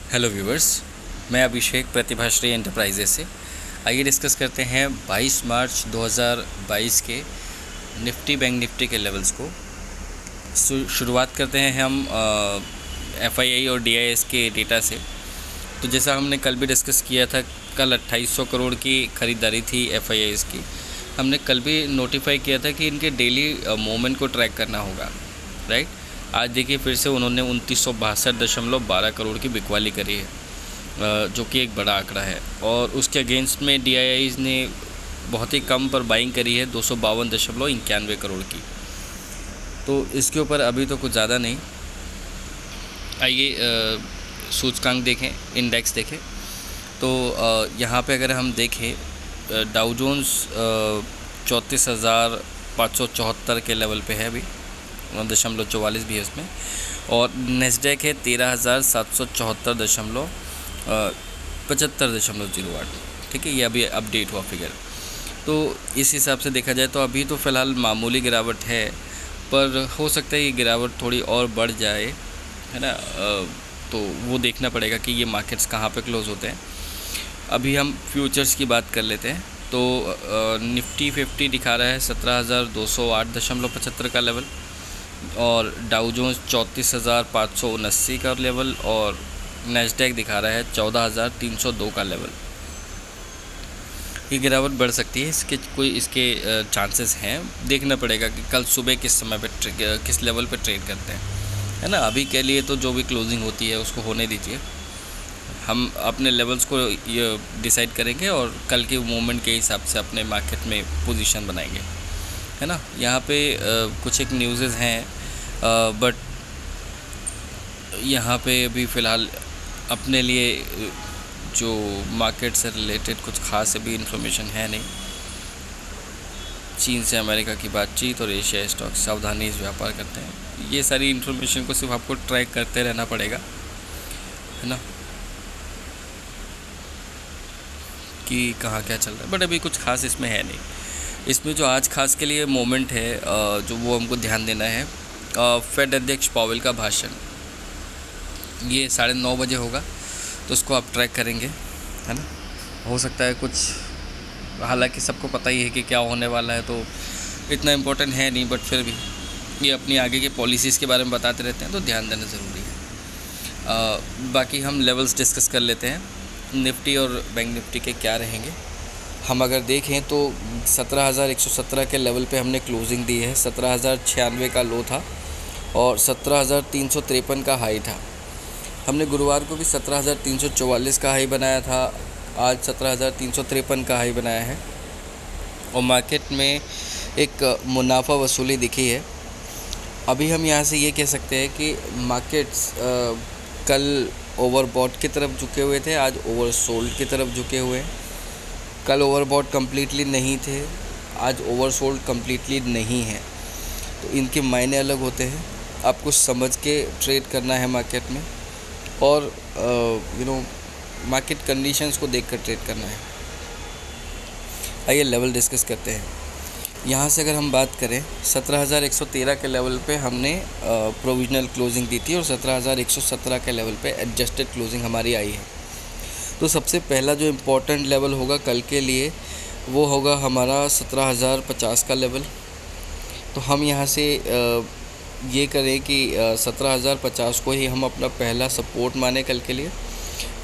Hello viewers, मैं अभिषेक प्रतिभाश्री enterprises से। आइए डिस्कस करते हैं 22 मार्च 2022 के निफ्टी बैंक निफ्टी के लेवल्स को। शुरुआत करते हैं हम एफआईआई और डीआईएस के डेटा से। तो जैसा हमने कल भी डिस्कस किया था, कल 2800 करोड़ की ख़रीदारी थी एफआईआईस की। हमने कल भी नोटिफाई किया था कि इनके डेली मूवमेंट को ट्रैक करना होगा, राइट। आज देखिए फिर से उन्होंने 2962.12 करोड़ की बिकवाली करी है, जो कि एक बड़ा आंकड़ा है। और उसके अगेंस्ट में डीआईआईस ने बहुत ही कम पर बाइंग करी है 252.91 करोड़ की। तो इसके ऊपर अभी तो कुछ ज़्यादा नहीं। आइए सूचकांक देखें, इंडेक्स देखें। तो यहाँ पे अगर हम देखें, डाउ जोन्स 34,574 के लेवल पे है अभी, 9.44 भी है इसमें। और नेस्डैक है 13,774.75.08। ठीक है, ये अभी अपडेट हुआ फिगर। तो इस हिसाब से देखा जाए तो अभी तो फ़िलहाल मामूली गिरावट है, पर हो सकता है ये गिरावट थोड़ी और बढ़ जाए, है ना। तो वो देखना पड़ेगा कि ये मार्केट्स कहाँ पे क्लोज़ होते हैं। अभी हम फ्यूचर्स की बात कर लेते हैं। तो निफ्टी 50 दिखा रहा है 17,208.75 का लेवल, और डाउ जोन्स 34,579 का लेवल, और नेस्डैक दिखा रहा है 14,302 का लेवल। ये गिरावट बढ़ सकती है, इसके चांसेस हैं। देखना पड़ेगा कि कल सुबह किस समय पे किस लेवल पे ट्रेड करते हैं, है ना। अभी के लिए तो जो भी क्लोजिंग होती है उसको होने दीजिए। हम अपने लेवल्स को ये डिसाइड करेंगे और कल के मूवमेंट के हिसाब से अपने मार्केट में पोजीशन बनाएंगे, है ना। यहाँ पे कुछ एक न्यूज़ेस हैं, बट यहाँ पे अभी फ़िलहाल अपने लिए जो मार्केट से रिलेटेड कुछ ख़ास अभी इन्फॉर्मेशन है नहीं। चीन से अमेरिका की बातचीत और एशिया स्टॉक सावधानी इस व्यापार करते हैं, ये सारी इन्फॉर्मेशन को सिर्फ आपको ट्रैक करते रहना पड़ेगा, है ना, कि कहाँ क्या चल रहा है। बट अभी कुछ खास इसमें है नहीं। इसमें जो आज खास के लिए मोमेंट है, जो वो हमको ध्यान देना है, फेड अध्यक्ष पावेल का भाषण, ये 9:30 बजे होगा, तो उसको आप ट्रैक करेंगे, है ना। हो सकता है कुछ, हालांकि सबको पता ही है कि क्या होने वाला है, तो इतना इम्पोर्टेंट है नहीं, बट फिर भी ये अपनी आगे के पॉलिसीज़ के बारे में बताते रहते हैं, तो ध्यान देना ज़रूरी है। बाकी हम लेवल्स डिस्कस कर लेते हैं। निफ्टी और बैंक निफ्टी के क्या रहेंगे। हम अगर देखें तो 17,117 के लेवल पे हमने क्लोजिंग दी है। 17,096 का लो था और 17,353 का हाई था। हमने गुरुवार को भी 17,344 का हाई बनाया था, आज 17,353 का हाई बनाया है। और मार्केट में एक मुनाफा वसूली दिखी है। अभी हम यहाँ से ये कह सकते हैं कि मार्केट्स कल ओवरबॉट की तरफ झुके हुए थे, आज ओवरसोल्ड की तरफ झुके हुए हैं। कल ओवरबॉट कम्प्लीटली नहीं थे, आज ओवरसोल्ड कम्प्लीटली नहीं है। तो इनके मायने अलग होते हैं। आपको समझ के ट्रेड करना है मार्केट में, और मार्केट कंडीशंस को देखकर ट्रेड करना है। आइए लेवल डिस्कस करते हैं। यहाँ से अगर हम बात करें, 17,113 के लेवल पे हमने प्रोविजनल क्लोजिंग दी थी, और 17,117 के लेवल पे एडजस्टेड क्लोजिंग हमारी आई है। तो सबसे पहला जो इम्पोर्टेंट लेवल होगा कल के लिए, वो होगा हमारा 17,050 का लेवल। तो हम यहाँ से ये करें कि 17,050 को ही हम अपना पहला सपोर्ट माने कल के लिए।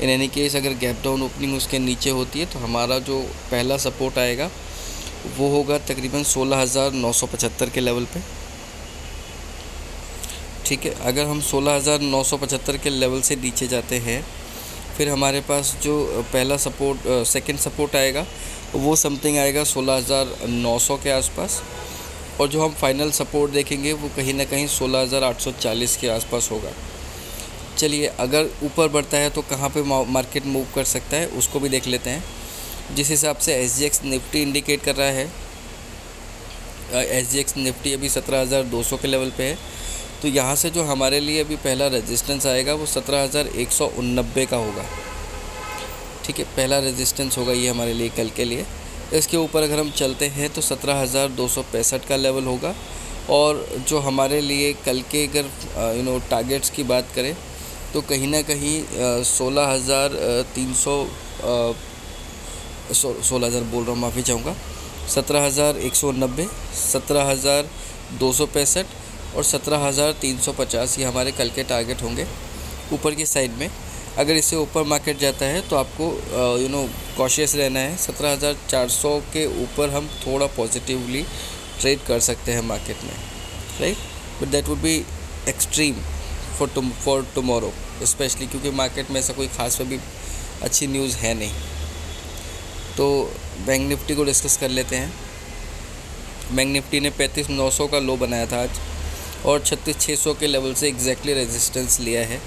इन एनी केस अगर गैप डाउन ओपनिंग उसके नीचे होती है, तो हमारा जो पहला सपोर्ट आएगा वो होगा तकरीबन 16,975 के लेवल पे। ठीक है, अगर हम 16,975 के लेवल से नीचे जाते हैं, फिर हमारे पास जो पहला सपोर्ट, सेकंड सपोर्ट आएगा, वो समथिंग आएगा 16,900 के आसपास। और जो हम फाइनल सपोर्ट देखेंगे वो कहीं ना कहीं 16,840 के आसपास होगा। चलिए, अगर ऊपर बढ़ता है तो कहाँ पे मार्केट मूव कर सकता है उसको भी देख लेते हैं। जिस हिसाब से SGX निफ्टी इंडिकेट कर रहा है, SGX निफ्टी अभी 17,200 के लेवल पे है। तो यहाँ से जो हमारे लिए अभी पहला रेजिस्टेंस आएगा वो 17,189 का होगा। ठीक है, पहला रेजिस्टेंस होगा ये हमारे लिए कल के लिए। इसके ऊपर अगर हम चलते हैं तो 17,265 का लेवल होगा। और जो हमारे लिए कल के अगर टारगेट्स की बात करें तो कहीं ना कहीं 16,300 16,000 बोल रहा हूँ, माफ़ी चाहूँगा, 17,190, 17,265 और 17,350 ये हमारे कल के टारगेट होंगे ऊपर की साइड में। अगर इससे ऊपर मार्केट जाता है तो आपको कॉशियस रहना है। 17,400 के ऊपर हम थोड़ा पॉजिटिवली ट्रेड कर सकते हैं मार्केट में, right, but that would be extreme for tomorrow specially, क्योंकि मार्केट में ऐसा कोई खास अभी अच्छी न्यूज़ है नहीं। तो बैंक निफ्टी को डिस्कस कर लेते हैं। बैंक निफ्टी ने 35,900 का लो बनाया था आज और 36,600 के लेवल से एग्जैक्टली रेजिस्टेंस लिया है।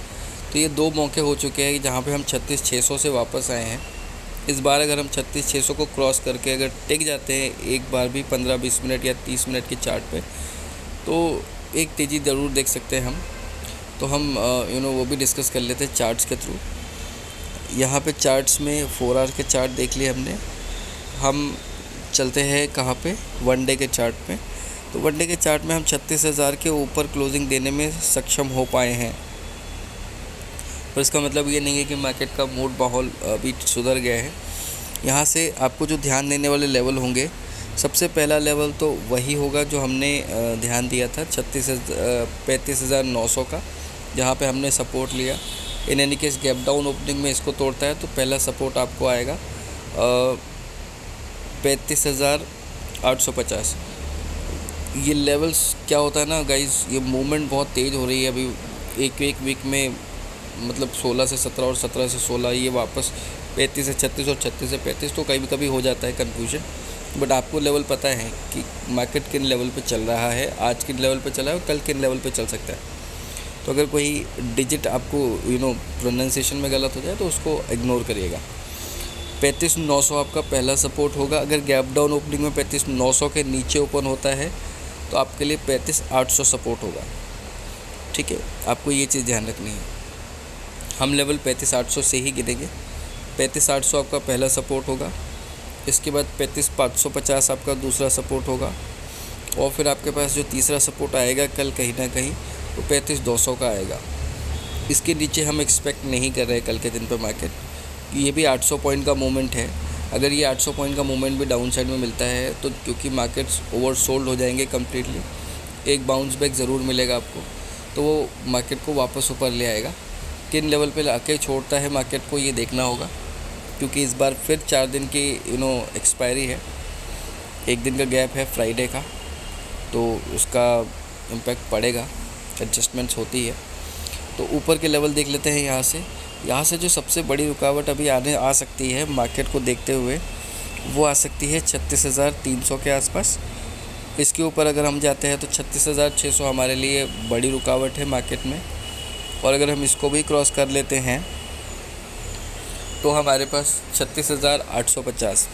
तो ये दो मौके हो चुके हैं जहाँ पे हम 36,600 से वापस आए हैं। इस बार अगर हम 36,600 को क्रॉस करके अगर टिक जाते हैं एक बार भी 15-20 मिनट या 30 मिनट के चार्ट पे, तो एक तेज़ी ज़रूर देख सकते हैं हम। तो हम वो भी डिस्कस कर लेते हैं चार्ट्स के थ्रू। यहाँ पे चार्ट्स में 4 आवर के चार्ट देख लिए हमने। हम चलते हैं कहाँ पे, 1 डे के चार्ट पे। तो 1 डे के चार्ट में हम 36,000 के ऊपर क्लोजिंग देने में सक्षम हो पाए हैं, पर इसका मतलब ये नहीं है कि मार्केट का मूड माहौल अभी सुधर गया है। यहाँ से आपको जो ध्यान देने वाले लेवल होंगे, सबसे पहला लेवल तो वही होगा जो हमने ध्यान दिया था 35,900 का, जहाँ पे हमने सपोर्ट लिया। In any case gap down opening में इसको तोड़ता है तो पहला सपोर्ट आपको आएगा 35,850। ये लेवल्स क्या होता है ना गाइस, ये मूवमेंट बहुत तेज़ हो रही है अभी एक वीक में, मतलब 16 से 17 और 17 से 16, ये वापस 35 से 36 और 36 से 35, तो कभी कभी हो जाता है कन्फ्यूजन। बट आपको लेवल पता है कि मार्केट किन लेवल पे चल रहा है, आज किन लेवल पे चला है और कल किन लेवल पे चल सकता है। तो अगर कोई डिजिट आपको प्रोनाउंसिएशन में गलत हो जाए तो उसको इग्नोर करिएगा। 35,900 आपका पहला सपोर्ट होगा। अगर गैप डाउन ओपनिंग में 35,900 के नीचे ओपन होता है तो आपके लिए 35,800 सपोर्ट होगा, ठीक है, आपको ये चीज़ ध्यान रखनी है। हम लेवल 35,800 से ही गिनेंगे। 35,800 आपका पहला सपोर्ट होगा। इसके बाद 35,550 आपका दूसरा सपोर्ट होगा, और फिर आपके पास जो तीसरा सपोर्ट आएगा कल कहीं ना कहीं वो 35,200 का आएगा। इसके नीचे हम एक्सपेक्ट नहीं कर रहे कल के दिन पे मार्केट। ये भी 800 पॉइंट का मूवमेंट है। अगर ये 800 पॉइंट का मूवमेंट भी डाउन साइड में मिलता है तो क्योंकि मार्केट्स ओवर सोल्ड हो जाएंगे कम्प्लीटली, एक बाउंस बैक ज़रूर मिलेगा आपको, तो वो मार्केट को वापस ऊपर ले आएगा। किन लेवल पे लाके छोड़ता है मार्केट को ये देखना होगा, क्योंकि इस बार फिर 4 दिन की एक्सपायरी है, एक दिन का गैप है फ्राइडे का, तो उसका इम्पैक्ट पड़ेगा, एडजस्टमेंट्स होती है। तो ऊपर के लेवल देख लेते हैं। यहाँ से जो सबसे बड़ी रुकावट अभी आ सकती है मार्केट को देखते हुए, वो आ सकती है 36,300 के आसपास। इसके ऊपर अगर हम जाते हैं तो 36,600 हमारे लिए बड़ी रुकावट है मार्केट में, और अगर हम इसको भी क्रॉस कर लेते हैं तो हमारे पास 36,850,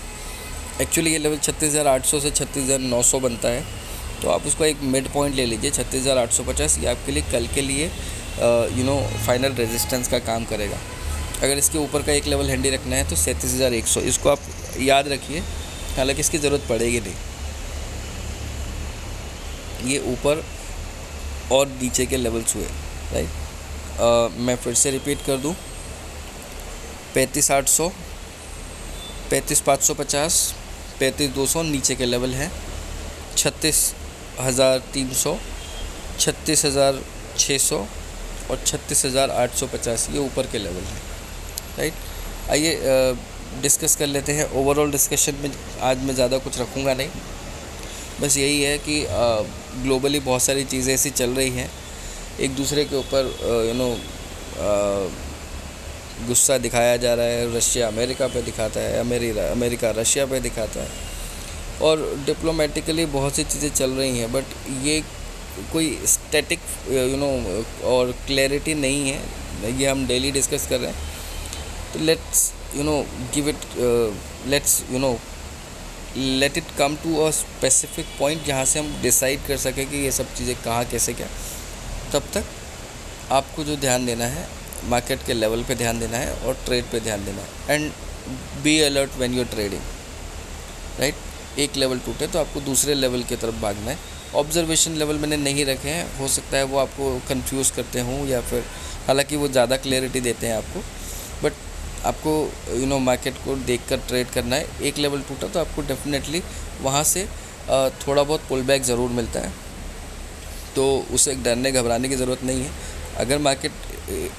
एक्चुअली ये लेवल 36,800 से 36,900 बनता है, तो आप उसको एक मिड पॉइंट ले लीजिए 36,850। ये आपके लिए कल के लिए फाइनल रेजिस्टेंस का काम करेगा। अगर इसके ऊपर का एक लेवल हैंडी रखना है तो 37,100, इसको आप याद रखिए, हालांकि इसकी ज़रूरत पड़ेगी नहीं। ये ऊपर और नीचे के लेवल्स हुए, राइट। मैं फिर से रिपीट कर दूं, 35,800, 35,550, 35,200 नीचे के लेवल हैं, 36,300, 36,600 और 36,850 ये ऊपर के लेवल हैं, राइट। आइए डिस्कस कर लेते हैं। ओवरऑल डिस्कशन में आज मैं ज़्यादा कुछ रखूँगा नहीं, बस यही है कि ग्लोबली बहुत सारी चीज़ें ऐसी चल रही हैं, एक दूसरे के ऊपर गुस्सा दिखाया जा रहा है। रशिया अमेरिका पे दिखाता है, अमेरिका रशिया पे दिखाता है, और डिप्लोमेटिकली बहुत सी चीज़ें चल रही हैं, बट ये कोई स्टैटिक और क्लैरिटी नहीं है। ये हम डेली डिस्कस कर रहे हैं, तो let's give it let it come to a specific point जहाँ से हम डिसाइड कर सकें कि ये सब चीज़ें कहाँ कैसे क्या। तब तक आपको जो ध्यान देना है मार्केट के लेवल पे ध्यान देना है और ट्रेड पे ध्यान देना है, and be alert when you are trading, right. एक लेवल टूटे तो आपको दूसरे लेवल की तरफ भागना है। ऑब्जर्वेशन लेवल मैंने नहीं रखे हैं, हो सकता है वो आपको कंफ्यूज करते हों या फिर हालांकि वो ज़्यादा क्लैरिटी देते हैं आपको, बट आपको मार्केट को देखकर ट्रेड करना है। एक लेवल टूटा तो आपको डेफिनेटली वहाँ से थोड़ा बहुत पुल बैक ज़रूर मिलता है, तो उसे डरने घबराने की ज़रूरत नहीं है। अगर मार्केट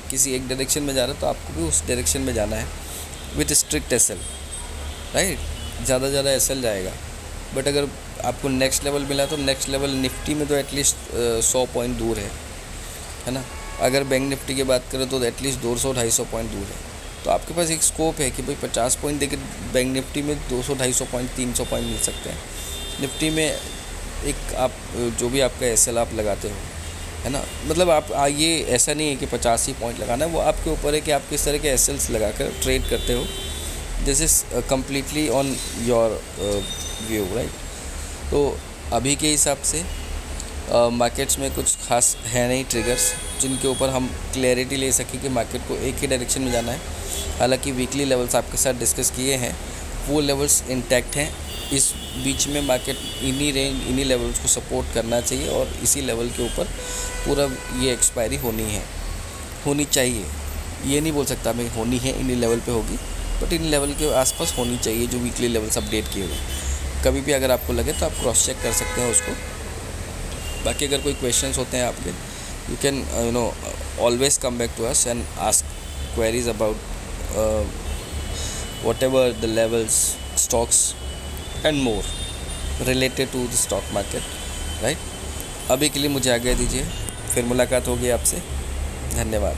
किसी एक डायरेक्शन में जा रहा है तो आपको भी उस डायरेक्शन में जाना है विथ स्ट्रिक्ट एसएल, राइट। ज़्यादा एसएल जाएगा, बट अगर आपको नेक्स्ट लेवल मिला तो नेक्स्ट लेवल निफ्टी में तो एटलीस्ट 100 पॉइंट दूर है ना। अगर बैंक निफ्टी की बात करें तो एटलीस्ट 200-250 पॉइंट दूर है। तो आपके पास एक स्कोप है कि भाई 50 पॉइंट देकर बैंक निफ्टी में 200-250 पॉइंट 300 पॉइंट मिल सकते हैं। निफ्टी में एक आप जो भी आपका एसएल आप लगाते हो, है ना, मतलब आप ये ऐसा नहीं है कि 50 ही पॉइंट लगाना है, वो आपके ऊपर है कि आप किस तरह के एसएल्स लगाकर ट्रेड करते हो। This is completely on your view, right. तो अभी के हिसाब से मार्केट्स में कुछ खास है नहीं ट्रिगर्स जिनके ऊपर हम क्लैरिटी ले सकें कि मार्केट को एक ही डायरेक्शन में जाना है। हालांकि वीकली लेवल्स आपके साथ डिस्कस किए हैं, वो लेवल्स इंटैक्ट हैं। इस बीच में मार्केट इन्हीं लेवल्स को सपोर्ट करना चाहिए और इसी लेवल के ऊपर पूरा ये एक्सपायरी होनी चाहिए। ये नहीं बोल सकता मैं होनी है इन्हीं लेवल पे होगी, बट इन लेवल के आसपास होनी चाहिए जो वीकली लेवल्स अपडेट किए हुए। कभी भी अगर आपको लगे तो आप क्रॉस चेक कर सकते हैं उसको। बाकी अगर कोई क्वेश्चंस होते हैं आपके, you can always come back to us and ask queries about whatever the levels, stocks and more related to the stock market, right। अभी के लिए मुझे आज्ञा दीजिए, फिर मुलाकात होगी आपसे। धन्यवाद।